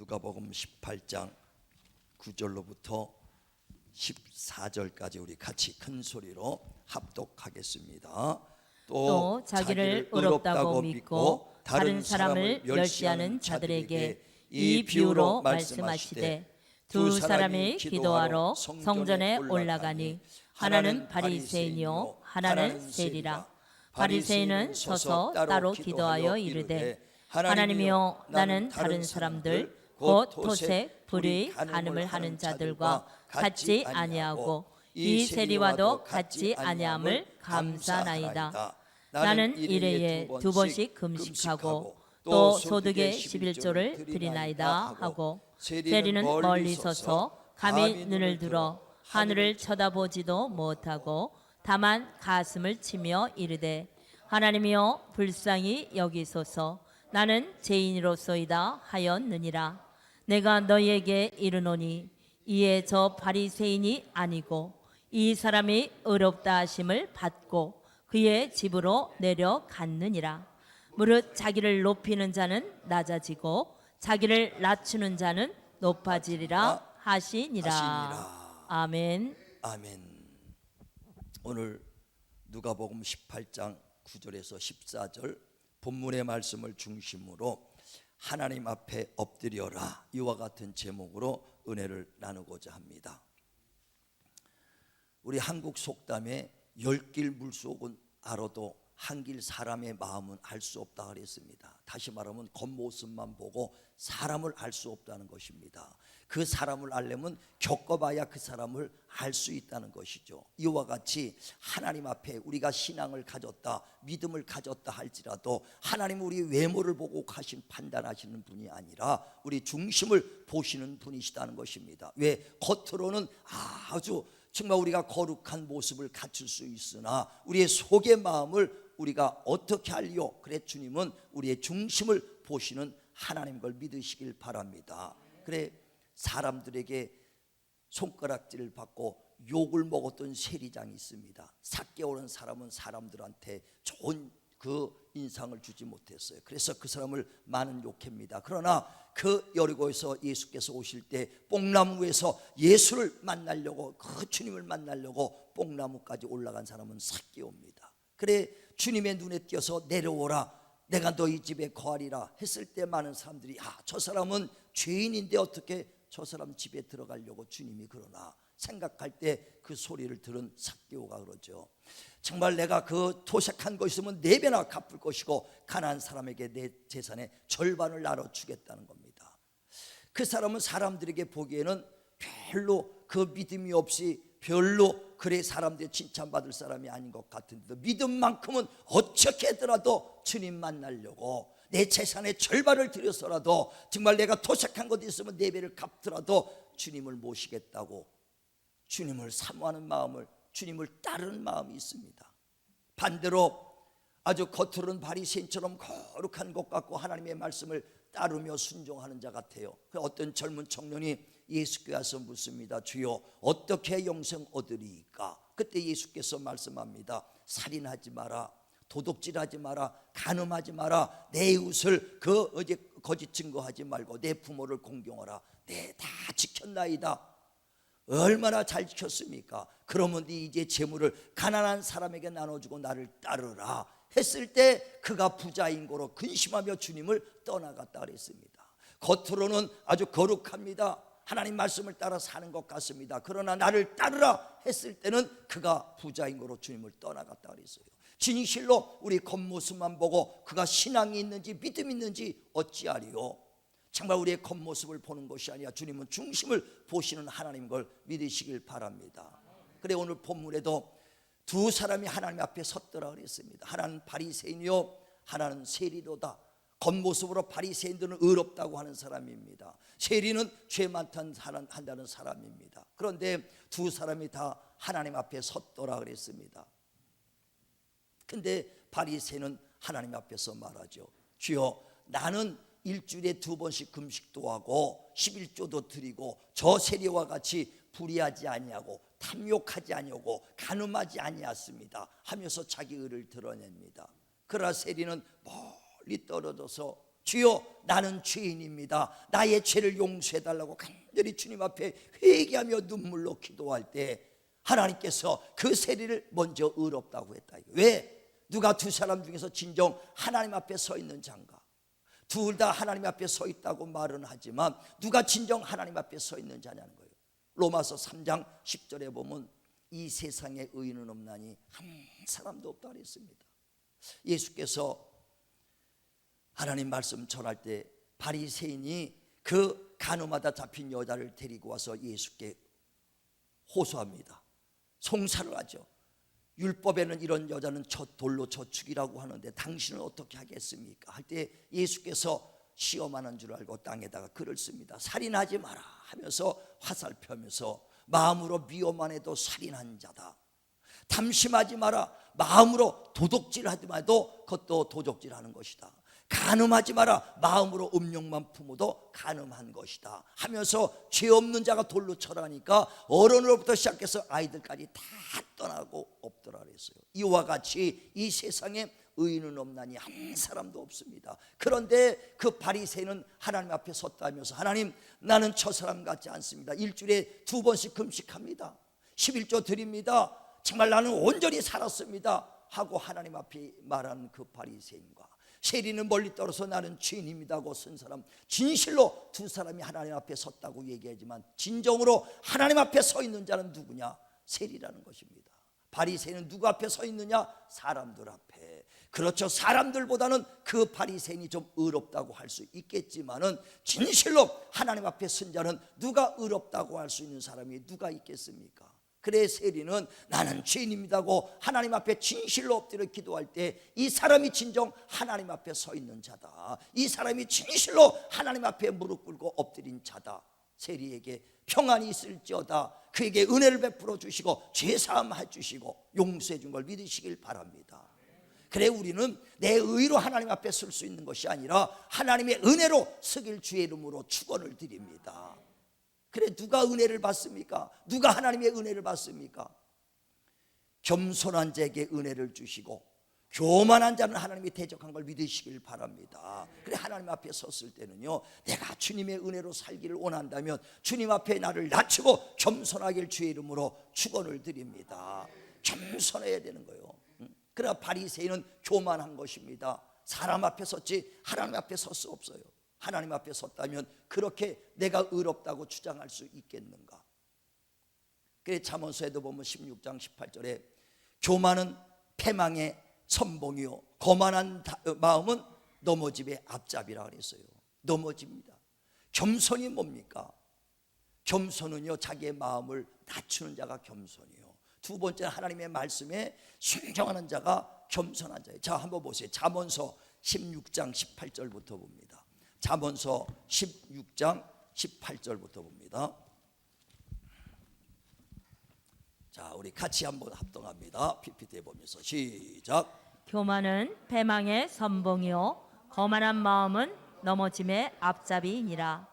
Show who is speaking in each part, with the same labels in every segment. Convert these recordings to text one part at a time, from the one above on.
Speaker 1: 누가복음 18장 9절로부터 14절까지 우리 같이 큰 소리로 합독하겠습니다.
Speaker 2: 또 자기를 의롭다고 믿고 다른 사람을 멸시하는 자들에게 이 비유로 말씀하시되, 두 사람이 기도하러 성전에 올라가니 하나는 바리새인이요 하나는 세리라. 바리새인은 서서 따로 기도하여 이르되, 하나님이여, 나는 다른 사람들 곧 토색, 불의, 간음을 하는 자들과 같지 아니하고 이 세리와도 같지 아니함을 감사나이다. 나는 일회에 2번씩 금식하고 또 소득의 11조를 드리나이다 하고, 세리는 멀리 서서 감히 눈을 들어 하늘을 쳐다보지도 못하고 다만 가슴을 치며 이르되, 하나님이여, 불쌍히 여기소서. 나는 죄인으로소이다 하였느니라. 내가 너희에게 이르노니 이에 저 바리새인이 아니고 이 사람이 의롭다 하심을 받고 그의 집으로 내려갔느니라. 무릇 자기를 높이는 자는 낮아지고 자기를 낮추는 자는 높아지리라 하시니라. 아멘.
Speaker 1: 아멘. 오늘 누가복음 18장 9절에서 14절 본문의 말씀을 중심으로 하나님 앞에 엎드려라, 이와 같은 제목으로 은혜를 나누고자 합니다. 우리 한국 속담에 10길 물속은 알아도 한 길 사람의 마음은 알 수 없다 그랬습니다. 다시 말하면 겉모습만 보고 사람을 알 수 없다는 것입니다. 그 사람을 알려면 겪어봐야 그 사람을 알 수 있다는 것이죠. 이와 같이 하나님 앞에 우리가 신앙을 가졌다, 믿음을 가졌다 할지라도 하나님은 우리 외모를 보고 판단하시는 분이 아니라 우리 중심을 보시는 분이시다는 것입니다. 왜? 겉으로는 아주 정말 우리가 거룩한 모습을 갖출 수 있으나 우리의 속의 마음을 우리가 어떻게 알리요? 그래, 주님은 우리의 중심을 보시는 하나님 걸 믿으시길 바랍니다. 그래, 사람들에게 손가락질을 받고 욕을 먹었던 세리장이 있습니다. 삭개 오른 사람은 사람들한테 좋은 그 인상을 주지 못했어요. 그래서 그 사람을 많은 욕합니다. 그러나 그 여리고에서 예수께서 오실 때 뽕나무에서 예수를 만나려고, 그 주님을 만나려고 뽕나무까지 올라간 사람은 삭개오입니다. 그래, 주님의 눈에 띄어서 내려오라, 내가 너희 집에 거하리라 했을 때 많은 사람들이 저 사람은 죄인인데 어떻게 저 사람 집에 들어가려고 주님이 그러나 생각할 때 그 소리를 들은 삭개오가 그러죠. 정말 내가 그 토색한 거 있으면 4배나 갚을 것이고 가난한 사람에게 내 재산의 절반을 나눠주겠다는 겁니다. 그 사람은 사람들에게 보기에는 별로 그 믿음이 없이 별로 그래 사람들의 칭찬받을 사람이 아닌 것 같은데도 믿음만큼은 어떻게 하더라도 주님 만나려고 내 재산의 절반을 들여서라도 정말 내가 토색한 것 있으면 4배를 갚더라도 주님을 모시겠다고 주님을 사모하는 마음을, 주님을 따르는 마음이 있습니다. 반대로 아주 겉으로는 바리새인처럼 거룩한 것 같고 하나님의 말씀을 따르며 순종하는 자 같아요. 어떤 젊은 청년이 예수께 와서 묻습니다. 주여, 어떻게 영생 얻으리까? 그때 예수께서 말씀합니다. 살인하지 마라, 도둑질하지 마라, 간음하지 마라, 내 이웃을 거짓 증거하지 말고 내 부모를 공경하라. 네, 다 지켰나이다. 얼마나 잘 지켰습니까? 그러면 네 이제 재물을 가난한 사람에게 나눠주고 나를 따르라 했을 때 그가 부자인 거로 근심하며 주님을 떠나갔다 그랬습니다. 겉으로는 아주 거룩합니다. 하나님 말씀을 따라 사는 것 같습니다. 그러나 나를 따르라 했을 때는 그가 부자인 거로 주님을 떠나갔다 그랬어요. 진실로 우리 겉모습만 보고 그가 신앙이 있는지 믿음이 있는지 어찌하리요? 정말 우리의 겉모습을 보는 것이 아니라 주님은 중심을 보시는 하나님 걸 믿으시길 바랍니다. 그래, 오늘 본문에도 2 사람이 하나님 앞에 섰더라 그랬습니다. 하나는 바리새인이요 하나는 세리로다. 겉모습으로 바리새인들은 의롭다고 하는 사람입니다. 세리는 죄 많다는 한다는 사람입니다. 그런데 2 사람이 다 하나님 앞에 섰더라 그랬습니다. 근데 바리새인은 하나님 앞에서 말하죠. 주여, 나는 일주일에 2번씩 금식도 하고 11조도 드리고 저 세리와 같이 불의하지 아니하고 탐욕하지 아니하고 간음하지 아니했습니다 하면서 자기 의를 드러냅니다. 그러나 세리는 멀리 떨어져서 주여 나는 죄인입니다, 나의 죄를 용서해달라고 간절히 주님 앞에 회개하며 눈물로 기도할 때 하나님께서 그 세리를 먼저 의롭다고 했다. 왜? 누가 두 사람 중에서 진정 하나님 앞에 서 있는 자인가? 둘 다 하나님 앞에 서 있다고 말은 하지만 누가 진정 하나님 앞에 서 있는 자냐는 거예요. 로마서 3장 10절에 보면 이 세상에 의인은 없나니 한 사람도 없다 그랬습니다. 예수께서 하나님 말씀 전할 때 바리새인이 그 간음하다 잡힌 여자를 데리고 와서 예수께 호소합니다. 송사를 하죠. 율법에는 이런 여자는 돌로 쳐 죽이라고 하는데 당신은 어떻게 하겠습니까? 할 때 예수께서 시험하는 줄 알고 땅에다가 글을 씁니다. 살인하지 마라 하면서 화살표면서 마음으로 미워만 해도 살인한 자다. 담심하지 마라, 마음으로 도둑질하지 마도 그것도 도둑질하는 것이다. 간음하지 마라, 마음으로 음욕만 품어도 간음한 것이다 하면서 죄 없는 자가 돌로 쳐라니까 어른으로부터 시작해서 아이들까지 다 떠나고 없더라 그랬어요. 이와 같이 이 세상에 의인은 없나니 한 사람도 없습니다. 그런데 그 바리새인은 하나님 앞에 섰다면서 하나님 나는 저 사람 같지 않습니다. 일주일에 2번씩 금식합니다. 11조 드립니다. 정말 나는 온전히 살았습니다 하고 하나님 앞에 말하는 그 바리새인과 세리는 멀리 떨어서 나는 죄인입니다 하고 쓴 사람, 진실로 두 사람이 하나님 앞에 섰다고 얘기하지만 진정으로 하나님 앞에 서 있는 자는 누구냐? 세리라는 것입니다. 바리새인은 누구 앞에 서 있느냐? 사람들 앞에. 그렇죠, 사람들보다는 그 바리새인이 좀 의롭다고 할 수 있겠지만은 진실로 하나님 앞에 선 자는 누가 의롭다고 할 수 있는 사람이 누가 있겠습니까? 그래 세리는 나는 죄인입니다고 하나님 앞에 진실로 엎드려 기도할 때 이 사람이 진정 하나님 앞에 서 있는 자다. 이 사람이 진실로 하나님 앞에 무릎 꿇고 엎드린 자다. 세리에게 평안이 있을지어다. 그에게 은혜를 베풀어 주시고 죄사함 해 주시고 용서해 준 걸 믿으시길 바랍니다. 그래 우리는 내 의로 하나님 앞에 설 수 있는 것이 아니라 하나님의 은혜로 서길 주의 이름으로 축원을 드립니다. 그래 누가 은혜를 받습니까? 누가 하나님의 은혜를 받습니까? 겸손한 자에게 은혜를 주시고 교만한 자는 하나님이 대적한 걸 믿으시길 바랍니다. 그래 하나님 앞에 섰을 때는요, 내가 주님의 은혜로 살기를 원한다면 주님 앞에 나를 낮추고 겸손하길 주의 이름으로 축원을 드립니다. 겸손해야 되는 거예요. 그러나 바리새인은 교만한 것입니다. 사람 앞에 섰지 하나님 앞에 설 수 없어요. 하나님 앞에 섰다면 그렇게 내가 의롭다고 주장할 수 있겠는가? 그래 잠언서에도 보면 16장 18절에 교만은 패망의 선봉이요 거만한 마음은 넘어짐의 앞잡이라 그랬어요. 넘어집니다. 겸손이 뭡니까? 겸손은요 자기의 마음을 낮추는 자가 겸손이요. 두 번째 하나님의 말씀에 순종하는 자가 겸손한 자예요. 자 한번 보세요. 잠언서 16장 18절부터 봅니다. 잠언서 16장 18절부터 봅니다. 자 우리 같이 한번 합동합니다. PPT에 보면서 시작.
Speaker 2: 교만은 패망의 선봉이요 거만한 마음은 넘어짐의 앞잡이니라.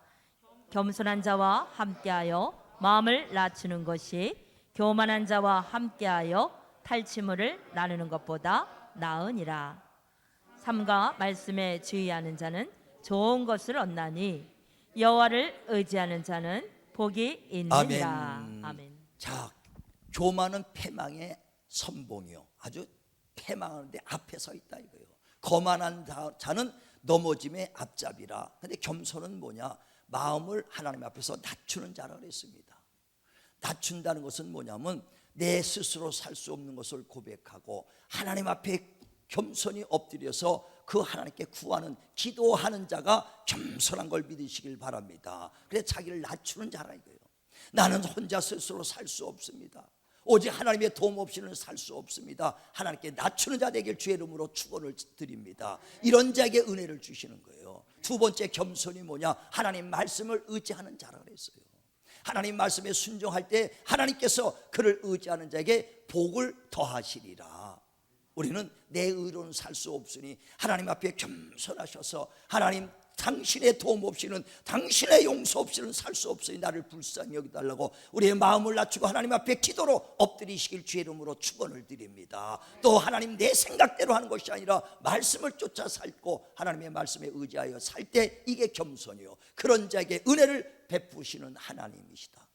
Speaker 2: 겸손한 자와 함께하여 마음을 낮추는 것이 교만한 자와 함께하여 탈취물을 나누는 것보다 나으니라. 삼가 말씀에 주의하는 자는 좋은 것을 얻나니 여호와를 의지하는 자는 복이 있느니라.
Speaker 1: 아멘.
Speaker 2: 아멘.
Speaker 1: 자 교만은 패망의 선봉이요 아주 패망하는데 앞에 서 있다 이거예요. 거만한 자는 넘어짐의 앞잡이라. 근데 겸손은 뭐냐? 마음을 하나님 앞에서 낮추는 자라 그랬습니다. 낮춘다는 것은 뭐냐면 내 스스로 살 수 없는 것을 고백하고 하나님 앞에 겸손히 엎드려서 그 하나님께 구하는 기도하는 자가 겸손한 걸 믿으시길 바랍니다. 그래서 자기를 낮추는 자라 이거예요. 나는 혼자 스스로 살 수 없습니다. 오직 하나님의 도움 없이는 살 수 없습니다. 하나님께 낮추는 자 되길 주의 이름으로 축원을 드립니다. 이런 자에게 은혜를 주시는 거예요. 두 번째 겸손이 뭐냐? 하나님 말씀을 의지하는 자라 그랬어요. 하나님 말씀에 순종할 때 하나님께서 그를 의지하는 자에게 복을 더하시리라. 우리는 내 의로는 살 수 없으니 하나님 앞에 겸손하셔서 하나님 당신의 도움 없이는, 당신의 용서 없이는 살 수 없으니 나를 불쌍히 여기달라고 우리의 마음을 낮추고 하나님 앞에 기도로 엎드리시길 주의 이름으로 축원을 드립니다. 또 하나님, 내 생각대로 하는 것이 아니라 말씀을 쫓아 살고 하나님의 말씀에 의지하여 살 때 이게 겸손이요, 그런 자에게 은혜를 베푸시는 하나님이시다.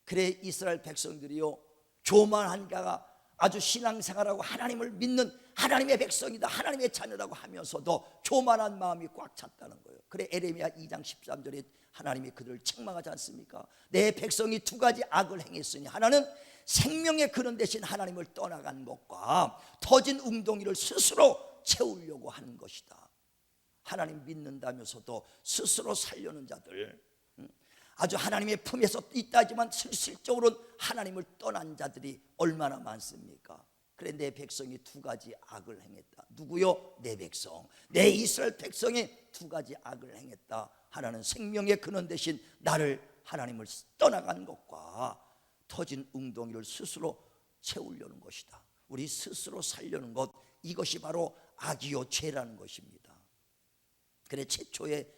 Speaker 1: 그래 이스라엘 백성들이요, 교만한 자가 아주 신앙생활하고 하나님을 믿는 하나님의 백성이다, 하나님의 자녀라고 하면서도 교만한 마음이 꽉 찼다는 거예요. 그래 에레미야 2장 13절에 하나님이 그들을 책망하지 않습니까? 내 백성이 두 가지 악을 행했으니 하나는 생명의 근원 대신 하나님을 떠나간 것과 터진 웅덩이를 스스로 채우려고 하는 것이다. 하나님 믿는다면서도 스스로 살려는 자들, 아주 하나님의 품에서 있다지만 실질적으로는 하나님을 떠난 자들이 얼마나 많습니까? 그래 내 백성이 두 가지 악을 행했다. 누구요? 내 백성, 내 이스라엘 백성이 두 가지 악을 행했다. 하나는 생명의 근원 대신 나를, 하나님을 떠나간 것과 터진 웅덩이를 스스로 채우려는 것이다. 우리 스스로 살려는 것, 이것이 바로 악이요 죄라는 것입니다. 그래 최초의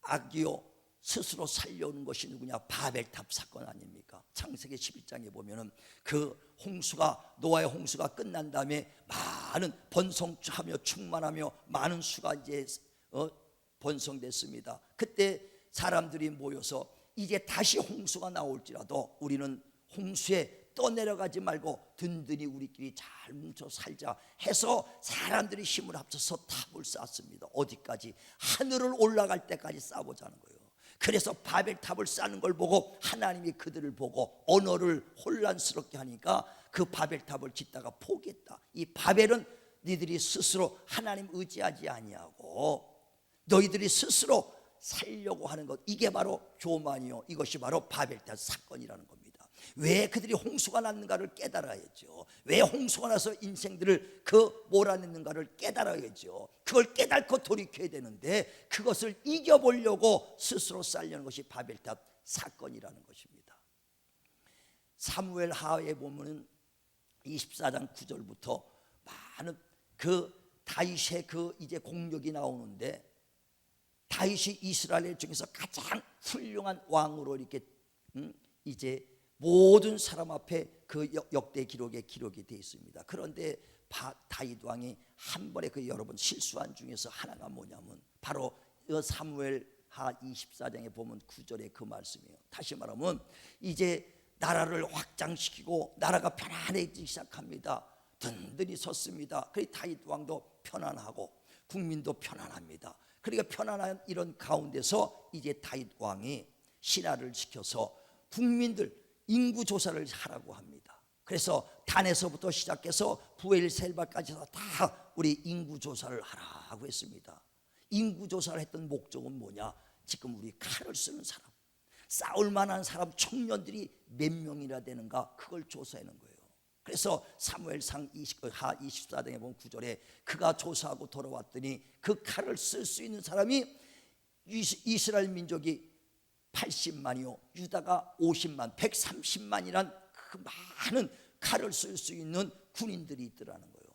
Speaker 1: 악이요 스스로 살려오는 것이 누구냐? 바벨탑 사건 아닙니까? 창세기 11장에 보면은 그 홍수가, 노아의 홍수가 끝난 다음에 많은 번성하며 충만하며 많은 수가 이제 번성됐습니다. 그때 사람들이 모여서 이제 다시 홍수가 나올지라도 우리는 홍수에 떠내려가지 말고 든든히 우리끼리 잘 뭉쳐 살자 해서 사람들이 힘을 합쳐서 탑을 쌓습니다. 어디까지? 하늘을 올라갈 때까지 쌓아보자는 거예요. 그래서 바벨탑을 쌓는 걸 보고 하나님이 그들을 보고 언어를 혼란스럽게 하니까 그 바벨탑을 짓다가 포기했다. 이 바벨은 너희들이 스스로 하나님 의지하지 아니하고 너희들이 스스로 살려고 하는 것, 이게 바로 교만이요, 이것이 바로 바벨탑 사건이라는 겁니다. 왜 그들이 홍수가 났는가를 깨달아야죠. 왜 홍수가 나서 인생들을 몰아냈는가를 깨달아야죠. 그걸 깨닫고 돌이켜야 되는데 그것을 이겨보려고 스스로 살려는 것이 바벨탑 사건이라는 것입니다. 사무엘 하에 보면 24장 9절부터 많은 다윗의 이제 공력이 나오는데, 다윗이 이스라엘 중에서 가장 훌륭한 왕으로 이렇게 이제 모든 사람 앞에 그 역대 기록에 기록이 되어 있습니다. 그런데 다윗 왕이 한 번에 여러분 실수한 중에서 하나가 뭐냐면 바로 사무엘하 24장에 보면 9절에 그 말씀이에요. 다시 말하면 이제 나라를 확장시키고 나라가 편안해지기 시작합니다. 든든히 섰습니다. 그래서 다윗 왕도 편안하고 국민도 편안합니다. 그러니까 편안한 이런 가운데서 이제 다윗 왕이 신하를 시켜서 국민들 인구 조사를 하라고 합니다. 그래서 단에서부터 시작해서 부엘셀바까지 다 우리 인구 조사를 하라고 했습니다. 인구 조사를 했던 목적은 뭐냐? 지금 우리 칼을 쓰는 사람, 싸울 만한 사람, 청년들이 몇 명이나 되는가, 그걸 조사하는 거예요. 그래서 사무엘상 하 24장에 보면 9절에 그가 조사하고 돌아왔더니 그 칼을 쓸 수 있는 사람이 이스라엘 민족이 80만이요 유다가 50만 130만이란 그 많은 칼을 쓸 수 있는 군인들이 있더라는 거예요.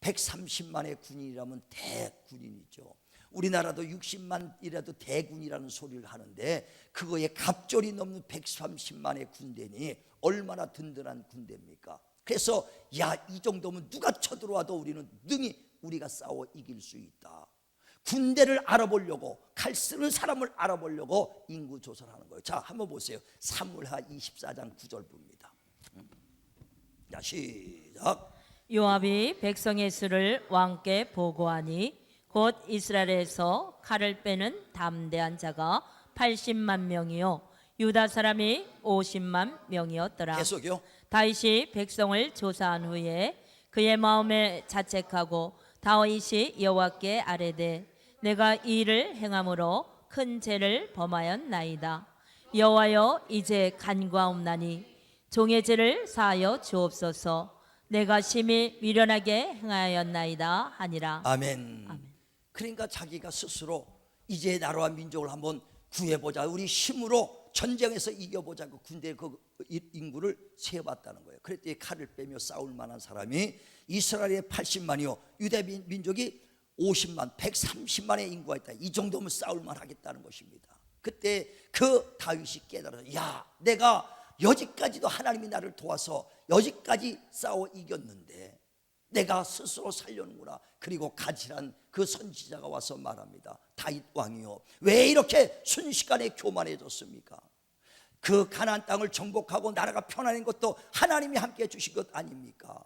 Speaker 1: 130만의 군인이라면 대군인이죠. 우리나라도 60만이라도 대군이라는 소리를 하는데 그거에 갑절이 넘는 130만의 군대니 얼마나 든든한 군대입니까? 그래서 이 정도면 누가 쳐들어와도 우리는 능히 우리가 싸워 이길 수 있다. 군대를 알아보려고, 칼 쓰는 사람을 알아보려고 인구 조사를 하는 거예요. 자, 한번 보세요. 사무엘하 24장 9절 봅니다. 자, 시작.
Speaker 2: 요압이 백성의 수를 왕께 보고하니 곧 이스라엘에서 칼을 빼는 담대한 자가 80만 명이요 유다 사람이 50만 명이었더라.
Speaker 1: 계속요.
Speaker 2: 다윗이 백성을 조사한 후에 그의 마음에 자책하고 다윗이 여호와께 아뢰되 내가 이 일을 행함으로 큰 죄를 범하였나이다. 여호와여 이제 간과옵나니 종의 죄를 사하여 주옵소서. 내가 심히 미련하게 행하였나이다 하니라.
Speaker 1: 아멘. 그러니까 자기가 스스로 이제 나라와 민족을 한번 구해보자, 우리 힘으로 전쟁에서 이겨보자, 그 군대 인구를 세어봤다는 거예요. 그랬더니 칼을 빼며 싸울 만한 사람이 이스라엘의 80만이요 유다 민족이 50만, 130만의 인구가 있다. 이 정도면 싸울만 하겠다는 것입니다. 그때 그 다윗이 깨달아서, 야, 내가 여지까지도 하나님이 나를 도와서 여지까지 싸워 이겼는데 내가 스스로 살려는구나. 그리고 가질한 그 선지자가 와서 말합니다. 다윗 왕이요, 왜 이렇게 순식간에 교만해졌습니까? 그 가나안 땅을 정복하고 나라가 편안한 것도 하나님이 함께 해주신 것 아닙니까?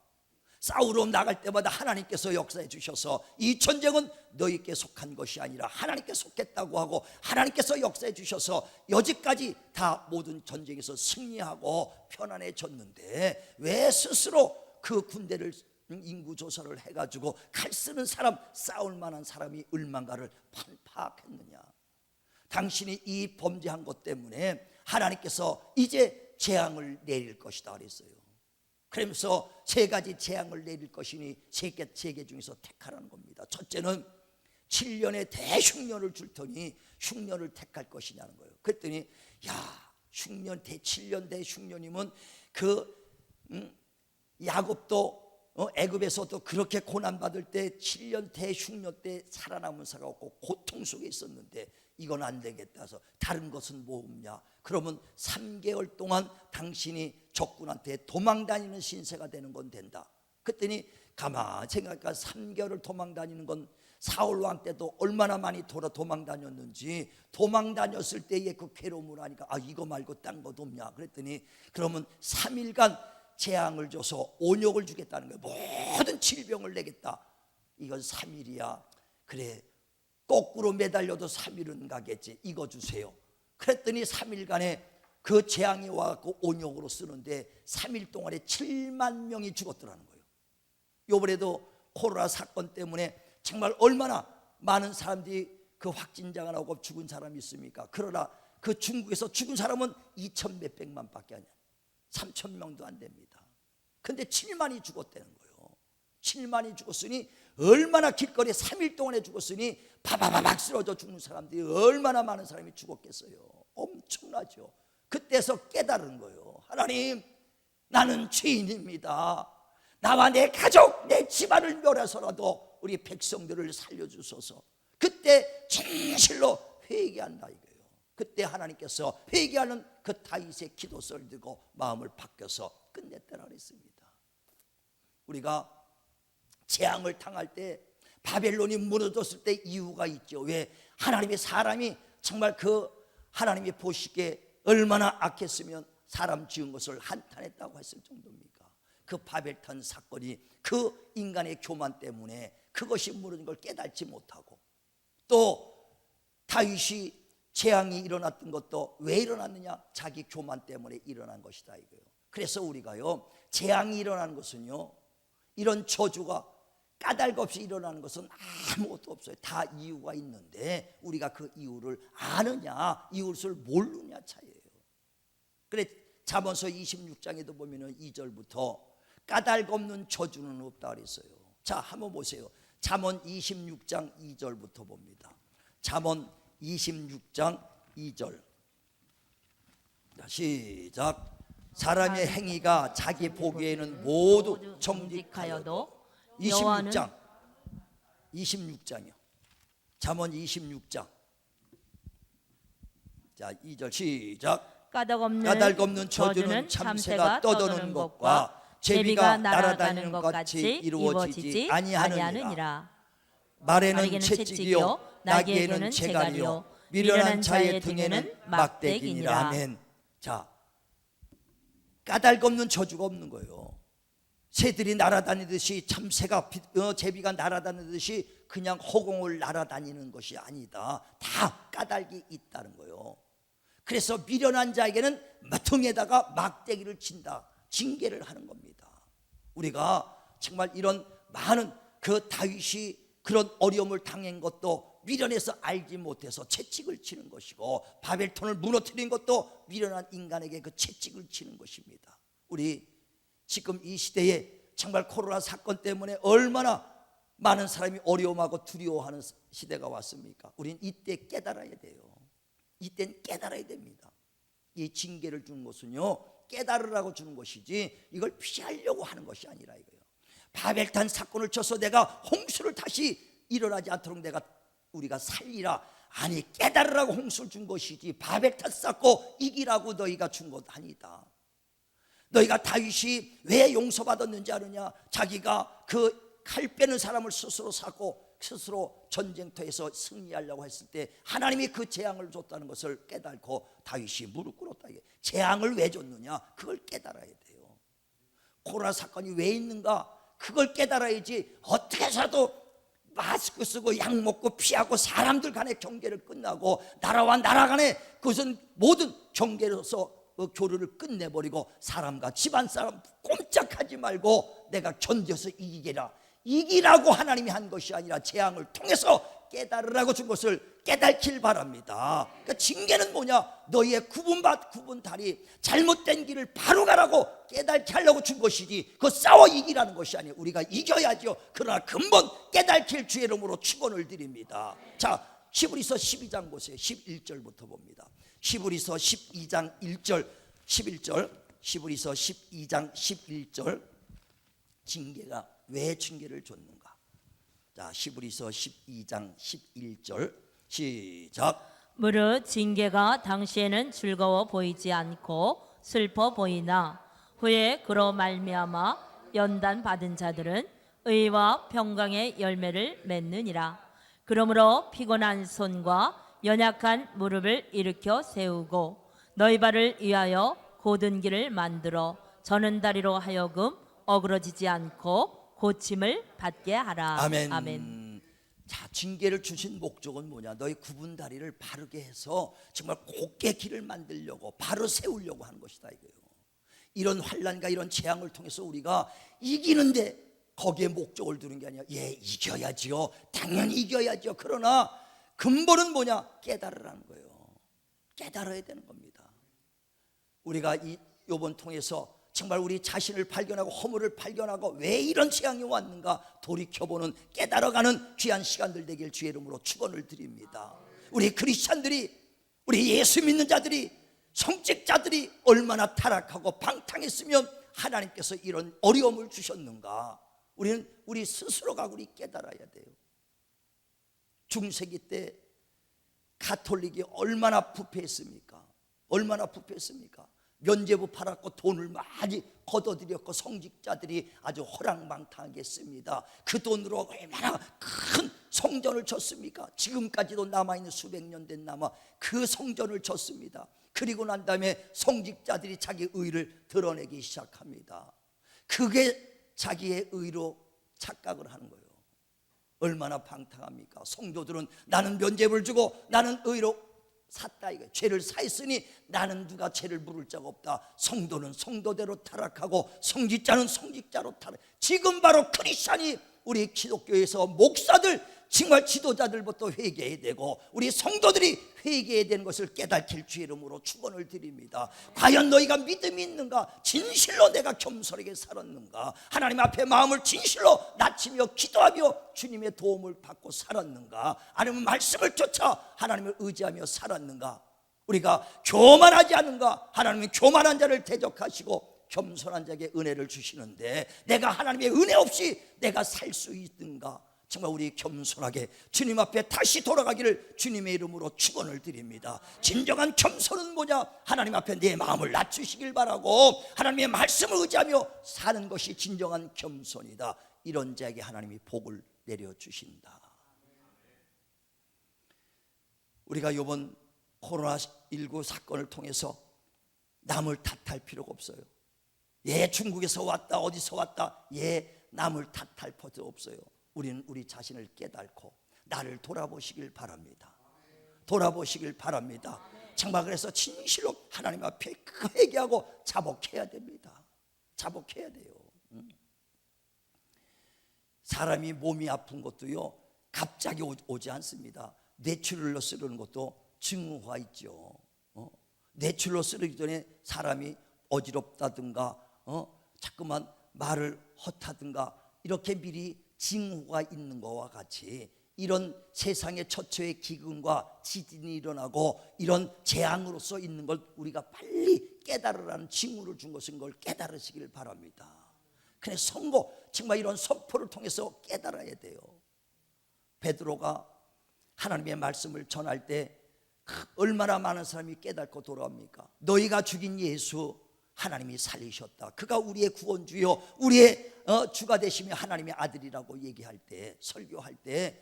Speaker 1: 싸우러 나갈 때마다 하나님께서 역사해 주셔서 이 전쟁은 너희께 속한 것이 아니라 하나님께 속했다고 하고 하나님께서 역사해 주셔서 여지까지 다 모든 전쟁에서 승리하고 편안해졌는데 왜 스스로 그 군대를 인구 조사를 해가지고 칼 쓰는 사람, 싸울 만한 사람이 얼만가를 파악했느냐? 당신이 이 범죄한 것 때문에 하나님께서 이제 재앙을 내릴 것이다 그랬어요. 그러면서 세 가지 재앙을 내릴 것이니 세 개 중에서 택하라는 겁니다. 첫째는 7년의 대흉년을 줄 테니 흉년을 택할 것이냐는 거예요. 그랬더니 야, 흉년 7년 대흉년이면 야곱도 애굽에서도 그렇게 고난받을 때 7년 대흉년 때 살아남은 사가 없고 고통 속에 있었는데 이건 안 되겠다 해서 다른 것은 뭐 없냐? 그러면 3개월 동안 당신이 적군한테 도망다니는 신세가 되는 건 된다. 그랬더니 가만 생각하니까 3개월을 도망다니는 건 사울 왕 때도 얼마나 많이 도망다녔는지 도망다녔을 때의 그 괴로움을 하니까 아, 이거 말고 딴 것도 없냐? 그랬더니 그러면 3일간 재앙을 줘서 온욕을 주겠다는 거예요. 모든 질병을 내겠다. 이건 3일이야. 그래, 거꾸로 매달려도 3일은 가겠지. 이거 주세요. 그랬더니 3일간에 그 재앙이 와갖고 온욕으로 쓰는데 3일 동안에 7만 명이 죽었더라는 거예요. 요번에도 코로나 사건 때문에 정말 얼마나 많은 사람들이 그 확진자가 나오고 죽은 사람이 있습니까? 그러나 그 중국에서 죽은 사람은 2천 몇백만 밖에 아니야. 3천 명도 안 됩니다. 근데 7만이 죽었다는 거예요. 7만이 죽었으니 얼마나 길거리에 3일 동안에 죽었으니 바바바박 쓰러져 죽는 사람들이 얼마나 많은 사람이 죽었겠어요. 엄청나죠. 그때서 깨달은 거예요. 하나님, 나는 죄인입니다. 나와 내 가족, 내 집안을 멸해서라도 우리 백성들을 살려주소서. 그때 진실로 회개한다 이거예요. 그때 하나님께서 회개하는 그 다윗의 기도서를 들고 마음을 바뀌어서 끝냈다라 그랬습니다. 우리가 재앙을 당할 때 바벨론이 무너졌을 때 이유가 있죠. 왜? 하나님의 사람이 정말 그 하나님이 보시기에 얼마나 악했으면 사람 지은 것을 한탄했다고 했을 정도입니까? 그 바벨탄 사건이 그 인간의 교만 때문에 그것이 무너진 걸 깨닫지 못하고 또 다윗이 재앙이 일어났던 것도 왜 일어났느냐? 자기 교만 때문에 일어난 것이다 이거예요. 그래서 우리가요, 재앙이 일어나는 것은요, 이런 저주가 까닭 없이 일어나는 것은 아무것도 없어요. 다 이유가 있는데 우리가 그 이유를 아느냐 이유를 모르느냐 차이예요. 그래 잠언서 26장에도 보면은 2절부터 까닭 없는 저주는 없다 그랬어요. 자, 한번 보세요. 잠언 26장 2절부터 봅니다. 잠언 26장 2절. 자, 시작. 사람의 행위가 자기 보기에는 모두 정직하여도 26장이요. 잠언 26장. 자, 2절 시작.
Speaker 2: 까닭 없는
Speaker 1: 저주는 참새가 떠도는 것과 제비가 날아다니는 것 같이 이루어지지 아니하느니라. 말에는 채찍이요 나귀에는 재갈이요 미련한 자의 등에는 막대기니라. 아멘. 자, 까닭 없는 저주가 없는 거예요. 새들이 날아다니듯이 참새가 제비가 날아다니듯이 그냥 허공을 날아다니는 것이 아니다. 다 까닭이 있다는 거예요. 그래서 미련한 자에게는 등에다가 막대기를 친다, 징계를 하는 겁니다. 우리가 정말 이런 많은 그 다윗이 그런 어려움을 당한 것도 미련해서 알지 못해서 채찍을 치는 것이고 바벨론을 무너뜨린 것도 미련한 인간에게 그 채찍을 치는 것입니다. 우리 지금 이 시대에 정말 코로나 사건 때문에 얼마나 많은 사람이 어려움하고 두려워하는 시대가 왔습니까? 우린 이때 깨달아야 돼요. 이때는 깨달아야 됩니다. 이 징계를 주는 것은요, 깨달으라고 주는 것이지 이걸 피하려고 하는 것이 아니라 이거예요. 바벨탄 사건을 쳐서 내가 홍수를 다시 일어나지 않도록 우리가 살리라. 아니, 깨달으라고 홍수를 준 것이지 바벨탑 쌓고 이기라고 너희가 준 것 아니다. 너희가 다윗이 왜 용서받았는지 아느냐? 자기가 그 칼 빼는 사람을 스스로 사고 스스로 전쟁터에서 승리하려고 했을 때 하나님이 그 재앙을 줬다는 것을 깨닫고 다윗이 무릎 꿇었다. 재앙을 왜 줬느냐? 그걸 깨달아야 돼요. 코로나 사건이 왜 있는가? 그걸 깨달아야지. 어떻게 해서도 마스크 쓰고 약 먹고 피하고 사람들 간의 경계를 끝나고 나라와 나라 간의 그것은 모든 경계로서 교류를 끝내버리고 사람과 집안 사람 꼼짝하지 말고 내가 견뎌서 이기라고 하나님이 한 것이 아니라 재앙을 통해서 깨달으라고 준 것을 깨닫길 바랍니다. 그러니까 징계는 뭐냐? 너희의 구분다리 잘못된 길을 바로 가라고 깨닫게 하려고 준 것이지 그 싸워 이기라는 것이 아니에요. 우리가 이겨야죠. 그러나 근본 깨닫길 주의 이름으로 축원을 드립니다. 자, 히브리서 12장 보세요. 11절부터 봅니다. 히브리서 12장 1절 11절 히브리서 12장 11절 징계가 왜 징계를 줬는가? 자, 히브리서 12장 11절 시작.
Speaker 2: 무릇 징계가 당시에는 즐거워 보이지 않고 슬퍼 보이나 후에 그로 말미암아 연단 받은 자들은 의와 평강의 열매를 맺느니라. 그러므로 피곤한 손과 연약한 무릎을 일으켜 세우고 너희 발을 위하여 곧은 길을 만들어 저는 다리로 하여금 어그러지지 않고 고침을 받게 하라.
Speaker 1: 아멘.
Speaker 2: 아멘.
Speaker 1: 자, 징계를 주신 목적은 뭐냐? 너희 굽은 다리를 바르게 해서 정말 곧게 길을 만들려고 바로 세우려고 하는 것이다 이거예요. 이런 환난과 이런 재앙을 통해서 우리가 이기는데 거기에 목적을 두는 게 아니라 이겨야지요. 당연히 이겨야죠. 그러나 근본은 뭐냐? 깨달으라는 거예요. 깨달아야 되는 겁니다. 우리가 이번 통해서 정말 우리 자신을 발견하고 허물을 발견하고 왜 이런 재앙이 왔는가 돌이켜보는 깨달아가는 귀한 시간들 되길 주의 이름으로 축원을 드립니다. 우리 크리스찬들이 우리 예수 믿는 자들이 성직자들이 얼마나 타락하고 방탕했으면 하나님께서 이런 어려움을 주셨는가? 우리는 우리 스스로가 우리 깨달아야 돼요. 중세기 때 가톨릭이 얼마나 부패했습니까? 얼마나 부패했습니까? 면죄부 팔았고 돈을 많이 걷어들였고 성직자들이 아주 호랑방탕하게 했습니다. 그 돈으로 얼마나 큰 성전을 졌습니까? 지금까지도 남아있는 수백 년 된 그 성전을 졌습니다. 그리고 난 다음에 성직자들이 자기 의를 드러내기 시작합니다. 그게 자기의 의로 착각을 하는 거예요. 얼마나 방탕합니까? 성도들은 나는 면죄부를 주고 나는 의로 샀다 이거. 죄를 사했으니 나는 누가 죄를 물을 자가 없다. 성도는 성도대로 타락하고 성직자는 성직자로 타락. 지금 바로 크리스찬이 우리 기독교에서 목사들 정말 지도자들부터 회개해야 되고 우리 성도들이 회개해야 되는 것을 깨닫길 주의 이름으로 축원을 드립니다. 과연 너희가 믿음이 있는가? 진실로 내가 겸손하게 살았는가? 하나님 앞에 마음을 진실로 낮추며 기도하며 주님의 도움을 받고 살았는가? 아니면 말씀을 쫓아 하나님을 의지하며 살았는가? 우리가 교만하지 않은가? 하나님은 교만한 자를 대적하시고 겸손한 자에게 은혜를 주시는데 내가 하나님의 은혜 없이 내가 살 수 있는가? 정말 우리 겸손하게 주님 앞에 다시 돌아가기를 주님의 이름으로 축원을 드립니다. 진정한 겸손은 뭐냐? 하나님 앞에 내 마음을 낮추시길 바라고 하나님의 말씀을 의지하며 사는 것이 진정한 겸손이다. 이런 자에게 하나님이 복을 내려주신다. 우리가 이번 코로나19 사건을 통해서 남을 탓할 필요가 없어요. 중국에서 왔다 어디서 왔다 남을 탓할 필요 없어요. 우리는 우리 자신을 깨닫고 나를 돌아보시길 바랍니다. 돌아보시길 바랍니다. 정말 그래서 진실로 하나님 앞에 회개하고 자복해야 됩니다. 자복해야 돼요. 사람이 몸이 아픈 것도요 갑자기 오지 않습니다. 뇌출혈로 쓰러는 것도 징후가 있죠. 뇌출혈로 쓰러기 전에 사람이 어지럽다든가 자꾸만 말을 헛하든가 이렇게 미리 징후가 있는 것과 같이 이런 세상의 처처의 기근과 지진이 일어나고 이런 재앙으로서 있는 걸 우리가 빨리 깨달으라는 징후를 준 것인 걸 깨달으시길 바랍니다. 그래 정말 이런 선포를 통해서 깨달아야 돼요. 베드로가 하나님의 말씀을 전할 때 얼마나 많은 사람이 깨닫고 돌아옵니까? 너희가 죽인 예수 하나님이 살리셨다. 그가 우리의 구원주요 우리의 주가 되시며 하나님의 아들이라고 얘기할 때, 설교할 때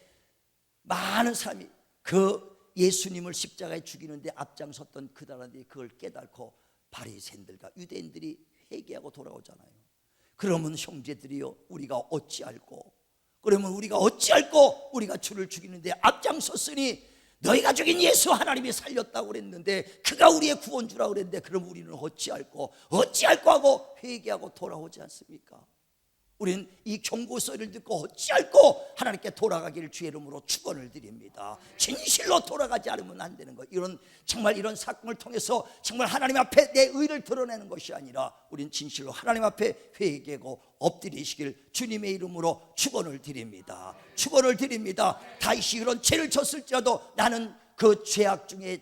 Speaker 1: 많은 사람이 그 예수님을 십자가에 죽이는데 앞장섰던 그 사람들이 그걸 깨닫고 바리새인들과 유대인들이 회개하고 돌아오잖아요. 그러면 형제들이여 우리가 어찌할꼬? 그러면 우리가 어찌할꼬? 우리가 주를 죽이는데 앞장섰으니 너희가 죽인 예수 하나님이 살렸다고 그랬는데 그가 우리의 구원주라고 그랬는데 그럼 우리는 어찌할꼬 하고 회개하고 돌아오지 않습니까? 우리는 이 경고소리를 듣고 어찌할꼬 하나님께 돌아가기를 주의 이름으로 축원을 드립니다. 진실로 돌아가지 않으면 안 되는 것. 정말 이런 사건을 통해서 정말 하나님 앞에 내 의를 드러내는 것이 아니라 우리는 진실로 하나님 앞에 회개하고 엎드리시길 주님의 이름으로 축원을 드립니다. 축원을 드립니다. 다윗이 이런 죄를 졌을지라도 나는 그 죄악 중에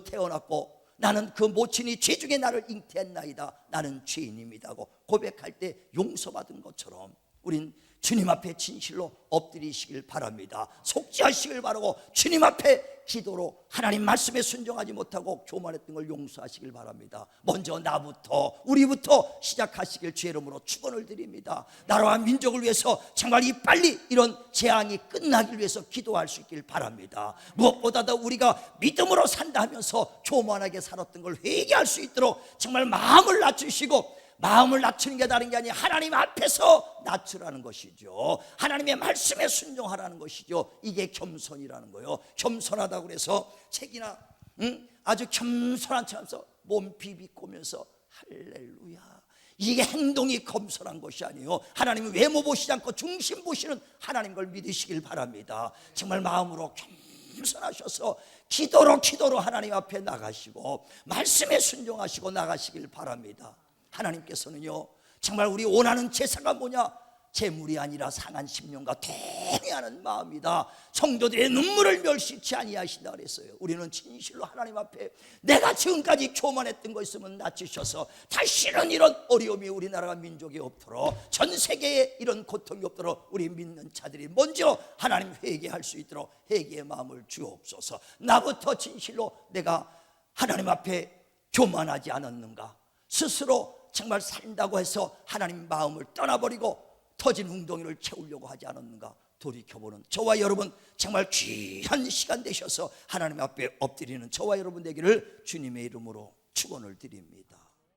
Speaker 1: 태어났고 나는 그 모친이 죄 중에 나를 잉태했나이다. 나는 죄인입니다고 고백할 때 용서받은 것처럼 우린 주님 앞에 진실로 엎드리시길 바랍니다. 속죄하시길 바라고 주님 앞에 기도로 하나님 말씀에 순종하지 못하고 교만했던 걸 용서하시길 바랍니다. 먼저 나부터 우리부터 시작하시길 주의 이름으로 축원을 드립니다. 나라와 민족을 위해서 정말 빨리 이런 재앙이 끝나길 위해서 기도할 수 있길 바랍니다. 무엇보다도 우리가 믿음으로 산다 하면서 교만하게 살았던 걸 회개할 수 있도록 정말 마음을 낮추시고, 마음을 낮추는 게 다른 게 아니라 하나님 앞에서 낮추라는 것이죠. 하나님의 말씀에 순종하라는 것이죠. 이게 겸손이라는 거예요. 겸손하다고 그래서 책이나 아주 겸손한 척하면서 몸 비비꼬면서 할렐루야, 이게 행동이 겸손한 것이 아니에요. 하나님은 외모 보시지 않고 중심 보시는 하나님 걸 믿으시길 바랍니다. 정말 마음으로 겸손하셔서 기도로 하나님 앞에 나가시고 말씀에 순종하시고 나가시길 바랍니다. 하나님께서는요 정말 우리 원하는 제사가 뭐냐? 재물이 아니라 상한 심령과 통회하는 마음이다. 성도들의 눈물을 멸시치 아니하신다 그랬어요. 우리는 진실로 하나님 앞에 내가 지금까지 교만했던 거 있으면 낮추셔서 다시는 이런 어려움이 우리나라가 민족에 없도록, 전 세계에 이런 고통이 없도록 우리 믿는 자들이 먼저 하나님 회개할 수 있도록 회개의 마음을 주옵소서. 나부터 진실로 내가 하나님 앞에 교만하지 않았는가? 스스로 정말 산다고 해서 하나님 마음을 떠나버리고 터진 웅덩이를 채우려고 하지 않았는가 돌이켜보는 저와 여러분 정말 귀한 시간 되셔서 하나님 앞에 엎드리는 저와 여러분 되기를 주님의 이름으로 축원을 드립니다.